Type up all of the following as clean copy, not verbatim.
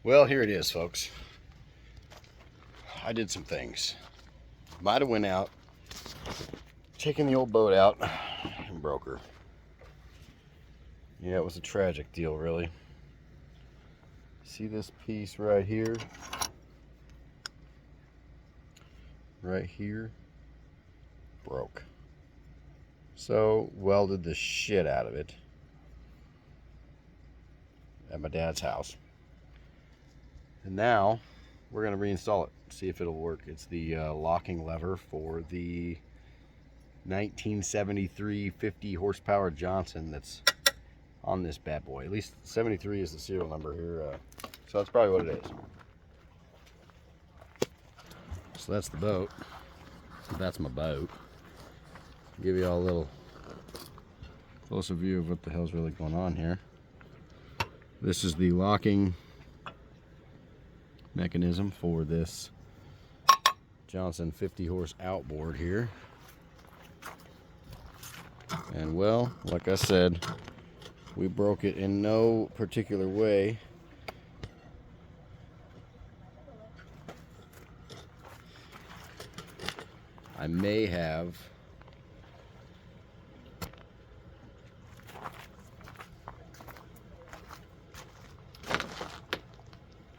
Well, here it is, folks. I did some things. Might have went out, taken the old boat out, and broke her. Yeah, it was a tragic deal, really. See this piece right here? Right here? Broke. So, welded the shit out of it at my dad's house. And now, we're going to reinstall it, see if it'll work. It's the locking lever for the 1973 50 horsepower Johnson that's on this bad boy. At least 73 is the serial number here. So that's probably what it is. So that's the boat. That's my boat. Give you all a little closer view of what the hell's really going on here. This is the locking mechanism for this Johnson 50 horse outboard here. And well, like I said, we broke it in no particular way. I may have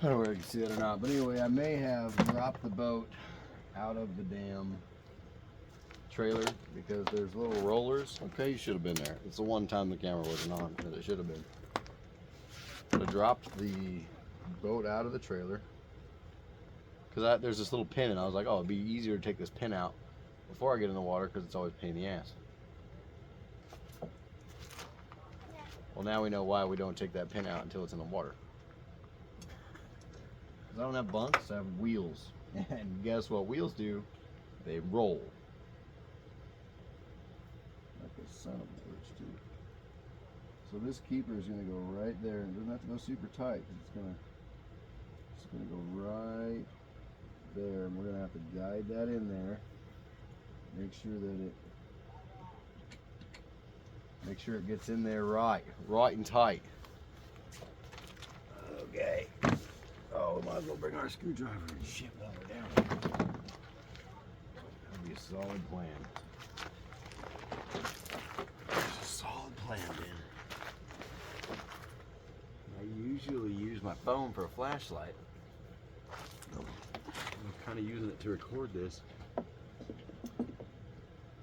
I don't know whether you can see that or not, but anyway, I may have dropped the boat out of the damn trailer because there's little rollers. Okay, you should have been there. It's the one time the camera wasn't on that it should have been. But I dropped the boat out of the trailer because there's this little pin, and I was like, oh, it'd be easier to take this pin out before I get in the water because it's always a pain in the ass. Well, now we know why we don't take that pin out until it's in the water. I don't have bunks, I have wheels. And guess what wheels do? They roll. Like a son of a bitch, too. So this keeper is going to go right there. It doesn't have to go super tight. It's going to go right there. And we're going to have to guide that in there. Make sure it gets in there right and tight. Okay. Oh, we might as well bring our screwdriver and shit while we're down here. That'd be a solid plan. There's a solid plan, man. I usually use my phone for a flashlight. I'm kind of using it to record this. I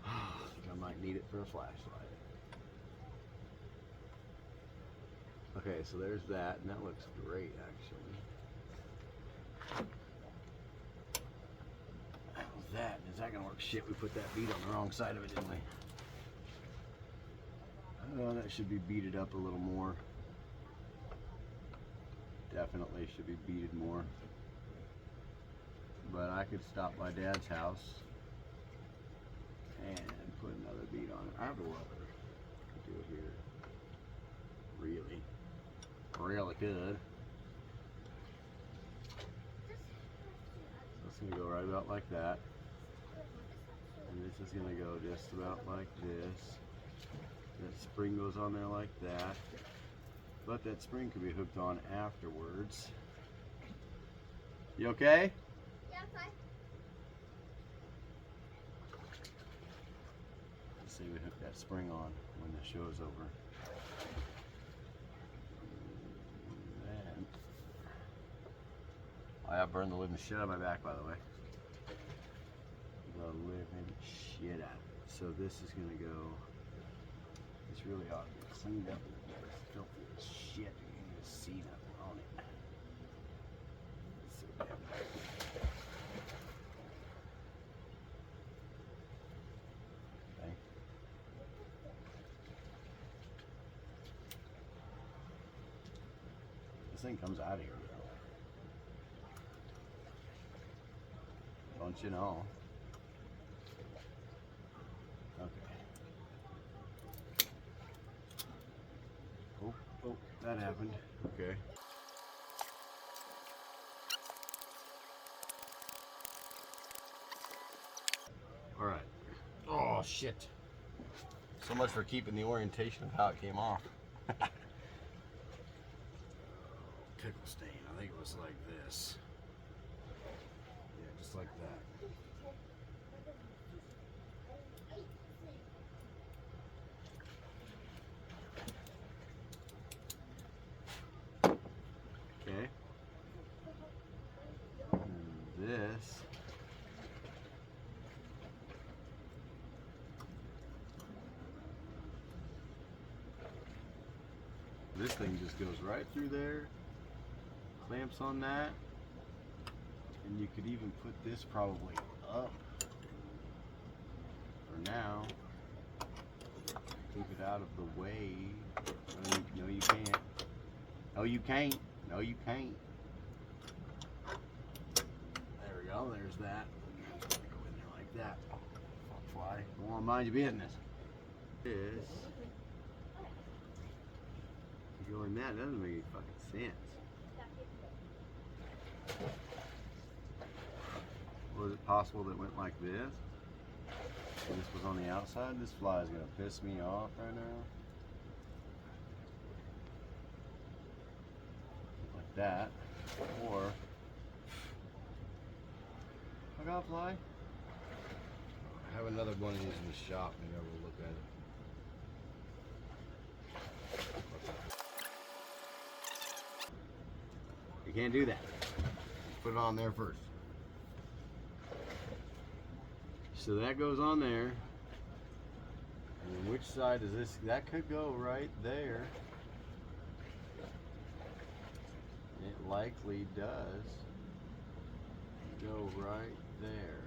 think I might need it for a flashlight. Okay, so there's that, and that looks great, actually. How's that? Is that gonna work? Shit, we put that bead on the wrong side of it, didn't we? Oh, that should be beaded up a little more. Definitely should be beaded more. But I could stop by Dad's house and put another bead on it. I have a welder. Do it here. Really good. It's going to go right about like that. And this is going to go just about like this. That spring goes on there like that. But that spring could be hooked on afterwards. You okay? Yeah, I'm fine. Let's see, we hook that spring on when the show's over. I have burned the living shit out of my back, by the way. The living shit out of it. So this is gonna go. It's really ought to be cleaned up. It's filthy as shit. You can even see nothing on it. Let's see what happens. Okay. This thing comes out of here. Don't you know? Okay. Oh, that happened. Okay. All right. Oh, shit. So much for keeping the orientation of how it came off. pickle stain. I think it was like this. Yeah, just like that. Okay. And this thing just goes right through there, clamps on that, and you could even put this probably up for now. Keep it out of the way. No, you can't. No, you can't. No, you can't. There we go. There's that. Go in there like that. Fuck fly. Don't want to mind your business. This. You go in that. Doesn't make any fucking sense. Was it possible that it went like this? And this was on the outside? This fly is going to piss me off right now. Like that. Or, I got a fly. I have another one of these in the shop. Maybe I will look at it. You can't do that. Put it on there first. So that goes on there. And which side is this? That could go right there. It likely does go right there.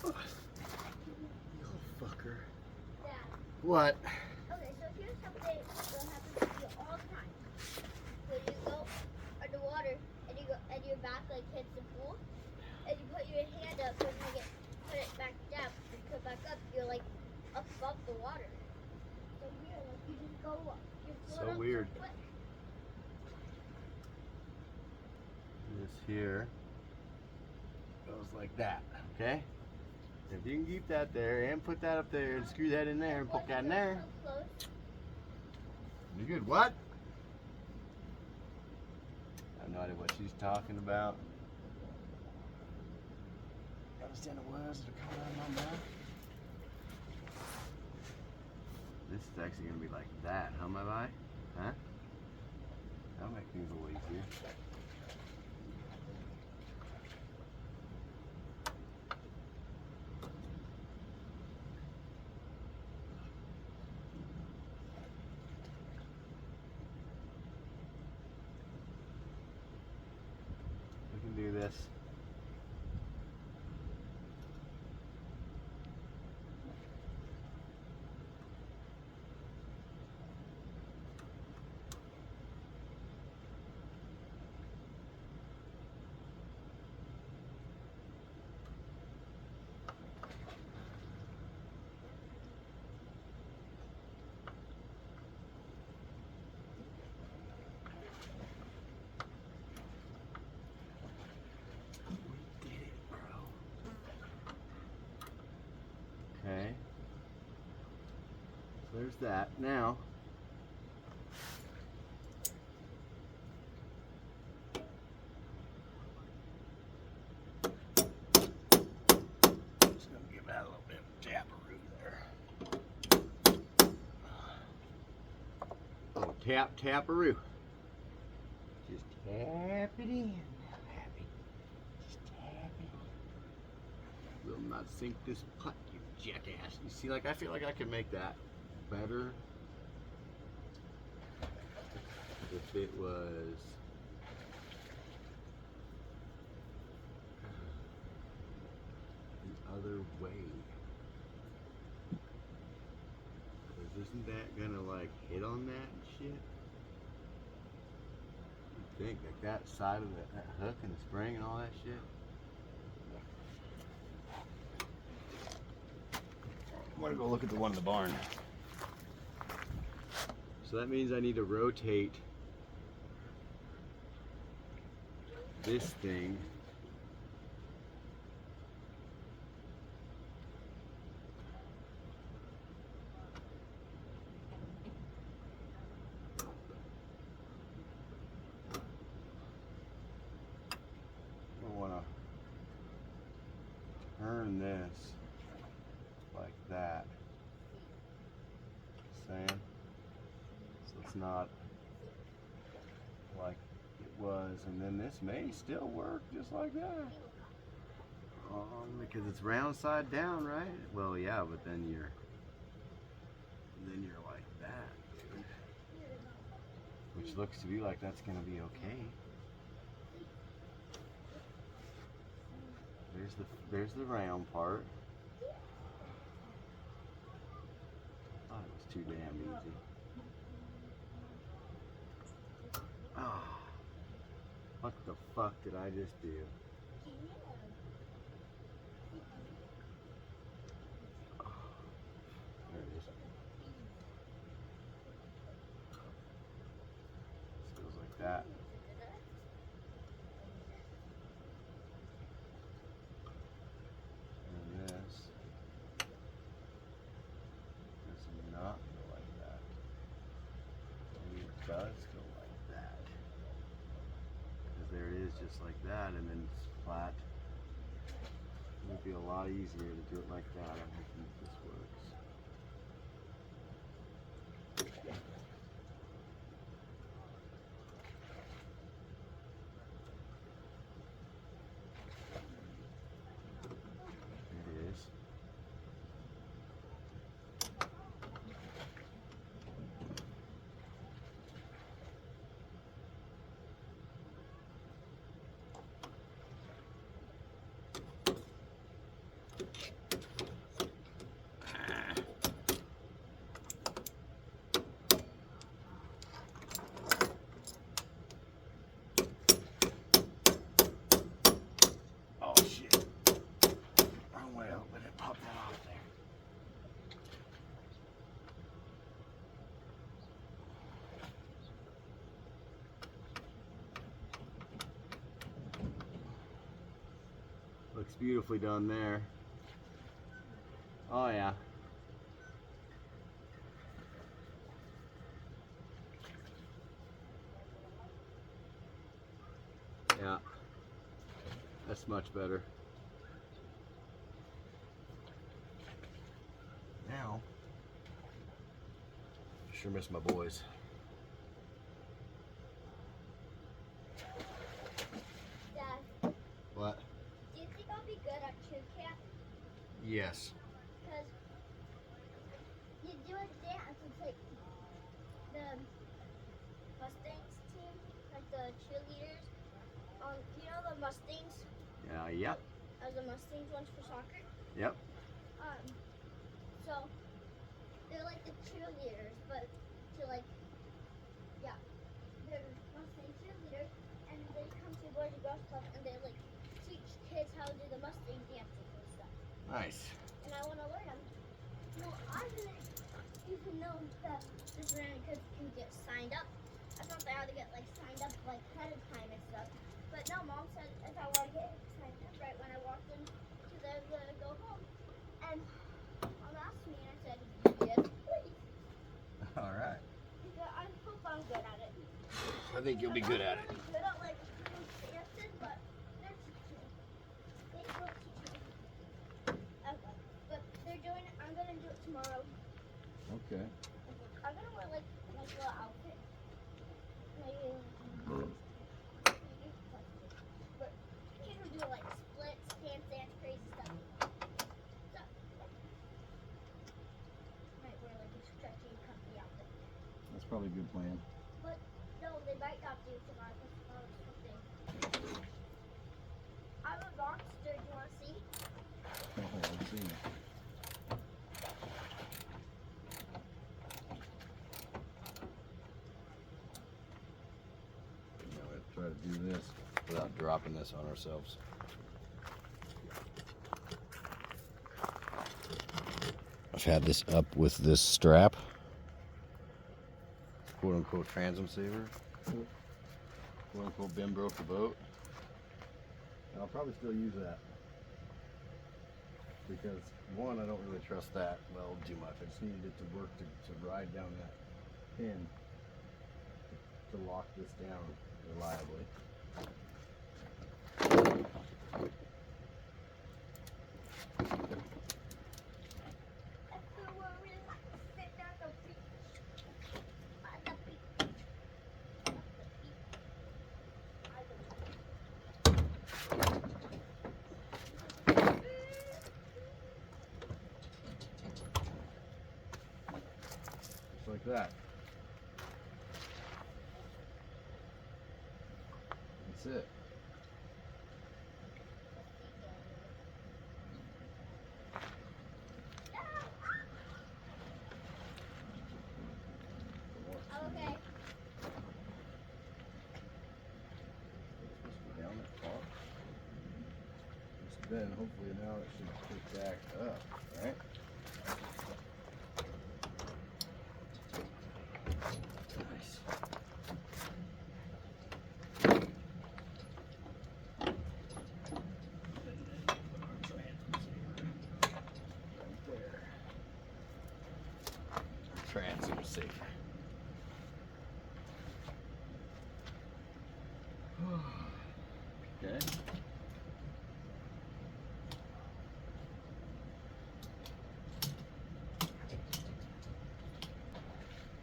Oh, fucker. Dad. What? Okay, so here's something that happens to you all the time. So you go underwater and you go and your back like hits the pool, and you put your hand up and you put it back down. When you put it back up, you're like up above the water. So here, like you just go up. You float So up weird. So quick. This here goes like that, okay? If you can keep that there and put that up there and screw that in there and put that in there. So close. You good? What? I have no idea what she's talking about. You understand the words that are coming out of my mouth? This is actually going to be like that, huh, my boy? Huh? That'll make things a little easier. We can do this. Okay, so there's that. Now, just gonna give that a little bit of taparoo there. Oh, taparoo. Just tap it in. Happy. Just tap it. Will not sink this putt, you jackass. You see, like, I feel like I could make that better if it was the other way. Because isn't that gonna like hit on that and shit? You think like that side of that hook and the spring and all that shit? I'm gonna go look at the one in the barn. So that means I need to rotate this thing saying? So it's not like it was, and then this may still work just like that. Because it's round side down, right? Well, yeah, but then you're like that, dude. Which looks to be like that's gonna be okay. There's the round part. Oh, it was too damn easy. Oh, what the fuck did I just do? Oh, there it is. This goes like that. And this does not go like that. Maybe it does go like that. Because there it is just like that, and then it's flat. It would be a lot easier to do it like that. I don't think this works. It is. Oh shit. Wrong way out, but it popped that off there. Looks beautifully done there. Oh yeah. Yeah. That's much better. Now, sure miss my boys. Dad, What? do you think I'll be good at Chickin? Yes. Because you do a dance, it's like the Mustangs team, like the cheerleaders. You know the Mustangs? Yep. The Mustangs ones for soccer? Yep. So they're like the cheerleaders, but to like, yeah, they're Mustang cheerleaders, and they come to Boys and Girls Club, and they like teach kids how to do the Mustang dances and stuff. Nice. And I want to learn them. Well, I didn't even know that this random kids can get signed up. I thought they had to get like signed up like ahead of time and stuff. But no, Mom said if I want to get signed up right when I walked in to go home. And Mom asked me and I said, yes, please. All right. Because I hope I'm good at it. I think you'll be good at it. I'm really good at like doing dances, but they're teaching me. They will teach me. Okay. But they're doing it. I'm going to do it tomorrow. Okay. I'm going to wear like a nice little outfit. Maybe. But kids will do like splits, handstands, crazy stuff. So, might wear like a stretchy, comfy outfit. That's probably a good plan. But no, they might not do tomorrow because tomorrow's something. I'm a monster. Do you want to see? Oh, I've seen it. Now we have to try to do this without dropping this on ourselves. I've had this up with this strap, quote unquote transom saver, quote unquote Ben broke the boat. And I'll probably still use that because one, I don't really trust that well too much. I just needed it to work to ride down that pin to lock this down reliably. That's the one we like to sit down the beach. like that. That's it. Okay. Down that far. Then hopefully now it should pick back up, right? Nice. Transom safe. Okay.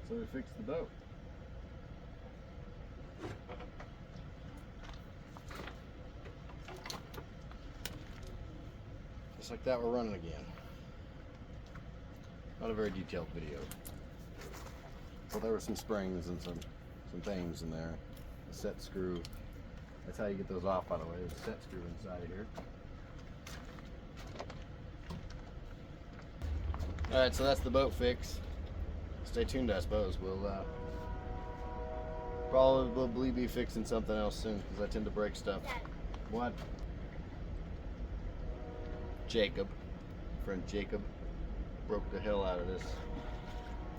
So we fixed the boat. Just like that, we're running again. Not a very detailed video. Well, there were some springs and some things in there. A set screw. That's how you get those off, by the way. There's a set screw inside of here. Alright, so that's the boat fix. Stay tuned, I suppose. We'll probably be fixing something else soon because I tend to break stuff. Dad. What? Jacob, friend Jacob, broke the hell out of this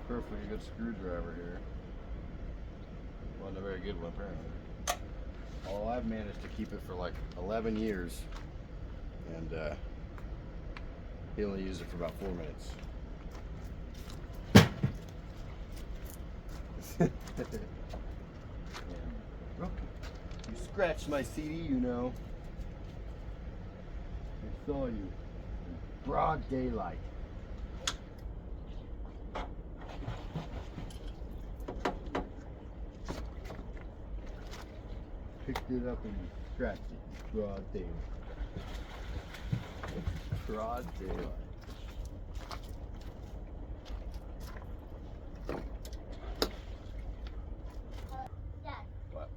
perfectly good screwdriver here. Wasn't a very good one, apparently. Although I've managed to keep it for like 11 years, and he only used it for about 4 minutes. Look, you scratched my CD, you know. I saw you in broad daylight. Picked it up and scratched it. Broad daylight. Broad daylight. Dad. What?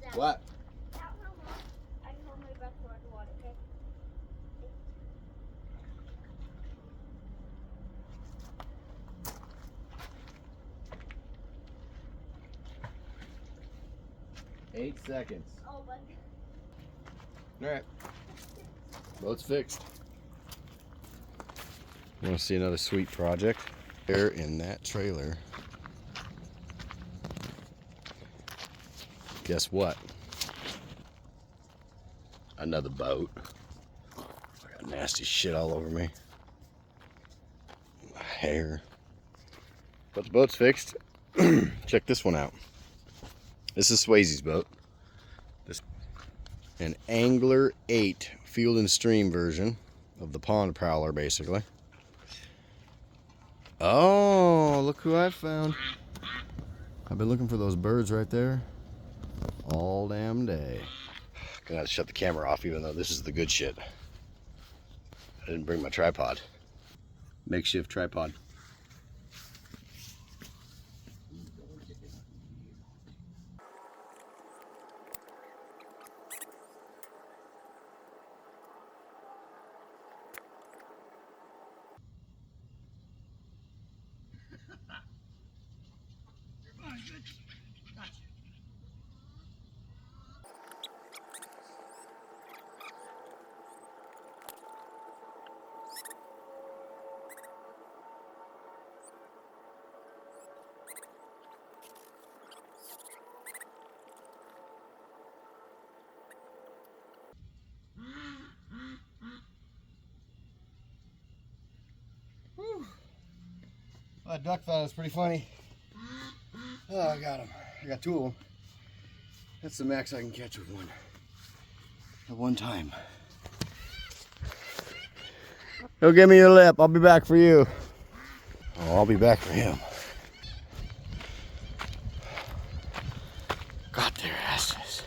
Dad. What? I don't know what. I can hold my breath for the water, okay? Eight seconds. Oh, but Alright. Boat's fixed. Want to see another sweet project? There in that trailer. Guess what? Another boat. I got nasty shit all over me. My hair. But the boat's fixed. Check this one out. This is Swayze's boat. This an Angler 8 Field and Stream version of the Pond Prowler, basically. Oh, look who I found. I've been looking for those birds right there all damn day. Gonna have to shut the camera off, even though this is the good shit. I didn't bring my tripod. Makeshift tripod. That duck thought it was pretty funny. Oh, I got him. I got two of them. That's the max I can catch with one. At one time. Go give me your lip. I'll be back for you. Oh, I'll be back for him. Got their asses.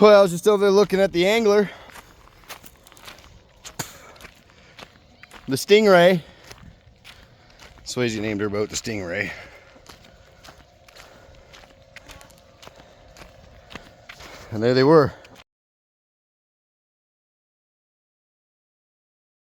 Well, I was just over there looking at the angler. the Stingray. Swayze named her boat the Stingray. And there they were.